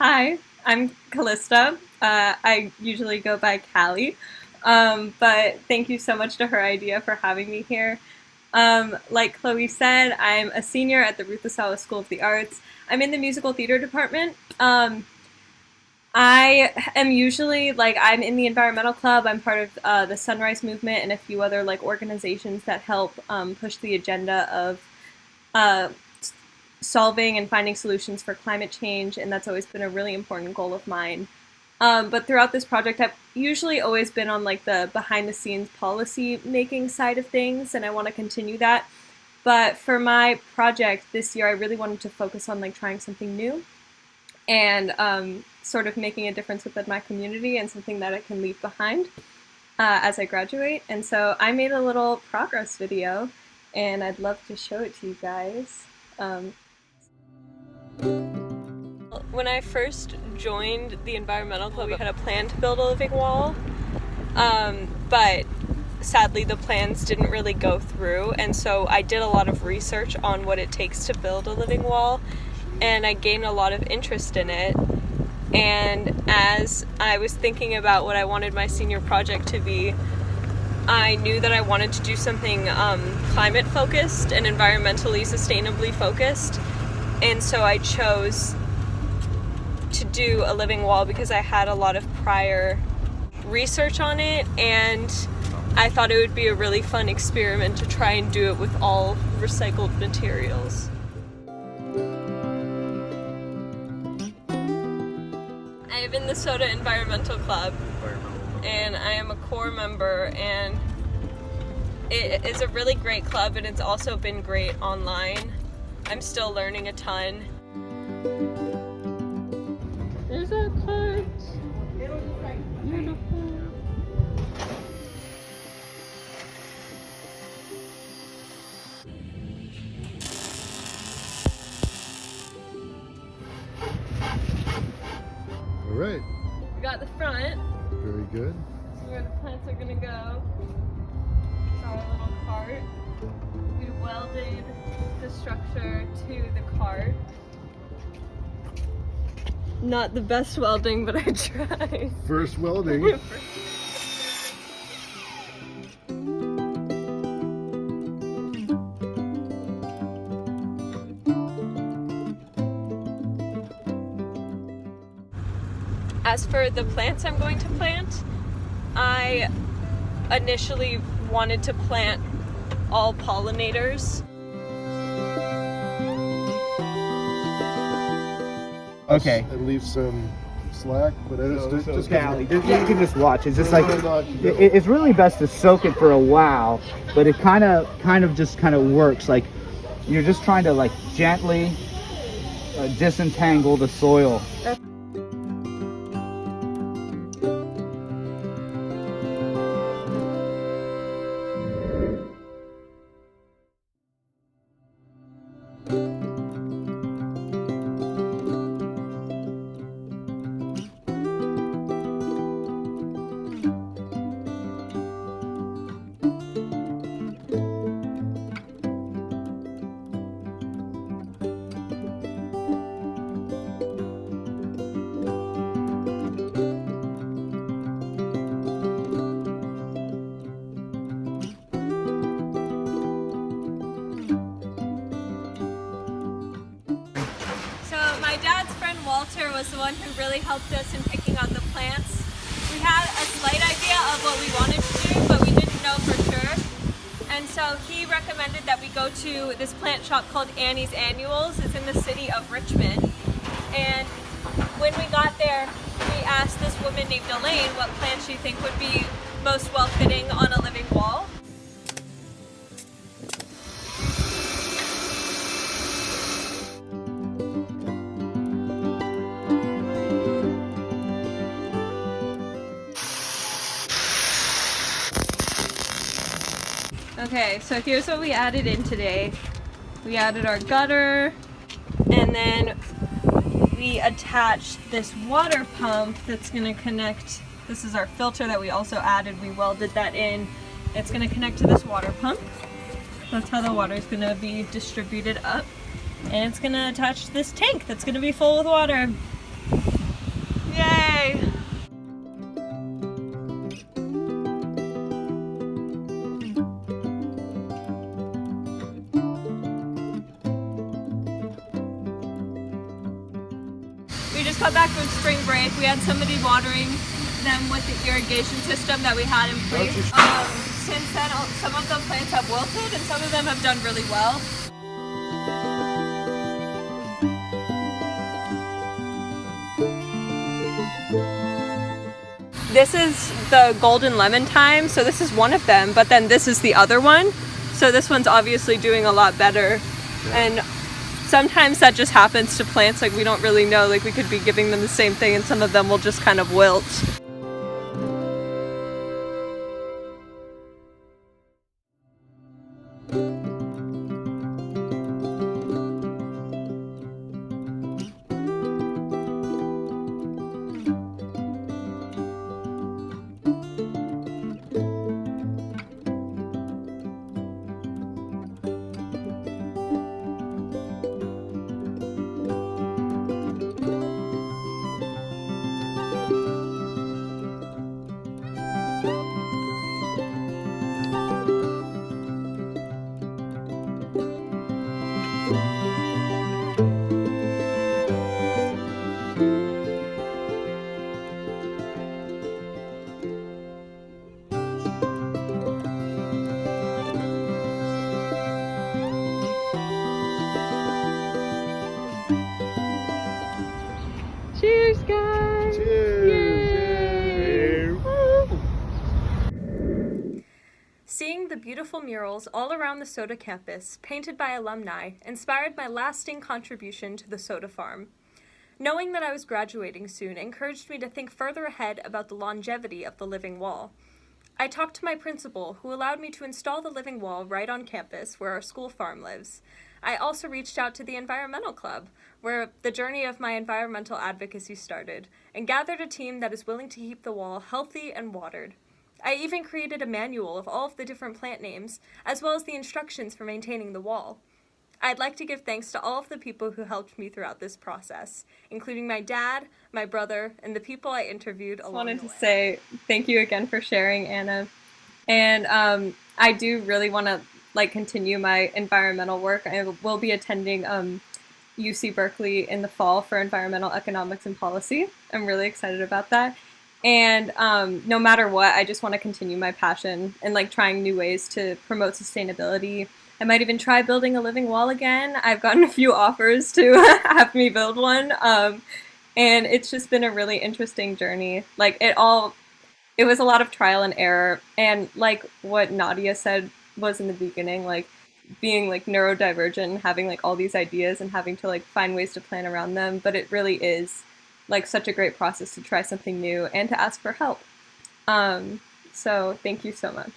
Hi, I'm Callista. I usually go by Callie, but thank you so much to her idea for having me here. Like Chloe said, I'm a senior at the Ruth Asawa School of the Arts. I'm in the musical theater department. I am usually I'm in the environmental club. I'm part of the Sunrise Movement and a few other organizations that help push the agenda of uh, solving and finding solutions for climate change, and that's always been a really important goal of mine. But throughout this project, I've usually always been on the behind the scenes policy making side of things, and I want to continue that. But for my project this year, I really wanted to focus on trying something new and sort of making a difference within my community and something that I can leave behind as I graduate. And so I made a little progress video, and I'd love to show it to you guys. When I first joined the environmental club, we had a plan to build a living wall, but sadly the plans didn't really go through, and so I did a lot of research on what it takes to build a living wall, and I gained a lot of interest in it. And as I was thinking about what I wanted my senior project to be, I knew that I wanted to do something climate focused and environmentally sustainably focused, and so I chose to do a living wall because I had a lot of prior research on it, and I thought it would be a really fun experiment to try and do it with all recycled materials. I have in the Soda Environmental Club, and I am a core member, and it is a really great club, and it's also been great online. I'm still learning a ton. There's a cart. Beautiful. All right. We got the front. Very good. So where the plants are gonna go. It's our little cart. We welded the structure to the cart. Not the best welding, but I tried. First welding. As for the plants I'm going to plant, I initially wanted to plant all pollinators. Okay. And leave some slack, but it's just Callie, you can just watch. It's just No, it's really best to soak it for a while, but it kind of just works. Like you're just trying to gently disentangle the soil. My dad's friend Walter was the one who really helped us in picking out the plants. We had a slight idea of what we wanted to do, but we didn't know for sure. And so he recommended that we go to this plant shop called Annie's Annuals. It's in the city of Richmond. And when we got there, we asked this woman named Elaine what plants she think would be most well-fitting on a living wall. Okay, so here's what we added in today. We added our gutter, and then we attached this water pump that's gonna connect. This is our filter that we also added. We welded that in. It's gonna connect to this water pump. That's how the water is gonna be distributed up. And it's gonna attach to this tank that's gonna be full with water. Yay! We just got back from spring break. We had somebody watering them with the irrigation system that we had in place. Since then, some of the plants have wilted and some of them have done really well. This is the golden lemon thyme, so this is one of them, but then this is the other one. So this one's obviously doing a lot better. And sometimes that just happens to plants, like we don't really know, like we could be giving them the same thing and some of them will just kind of wilt. Cheers, guys! Cheers! Yay! Seeing the beautiful murals all around the Soda campus, painted by alumni, inspired my lasting contribution to the Soda farm. Knowing that I was graduating soon encouraged me to think further ahead about the longevity of the living wall. I talked to my principal, who allowed me to install the living wall right on campus where our school farm lives. I also reached out to the Environmental Club, where the journey of my environmental advocacy started, and gathered a team that is willing to keep the wall healthy and watered. I even created a manual of all of the different plant names, as well as the instructions for maintaining the wall. I'd like to give thanks to all of the people who helped me throughout this process, including my dad, my brother, and the people I interviewed along the way. I wanted to say thank you again for sharing, Anna. And I do really want to continue my environmental work. I will be attending UC Berkeley in the fall for environmental economics and policy. I'm really excited about that. And no matter what, I just want to continue my passion and trying new ways to promote sustainability. I might even try building a living wall again. I've gotten a few offers to have me build one. And it's just been a really interesting journey. It was a lot of trial and error. And what Nadia said was in the beginning, being neurodivergent, having all these ideas and having to find ways to plan around them. But it really is such a great process to try something new and to ask for help. So thank you so much.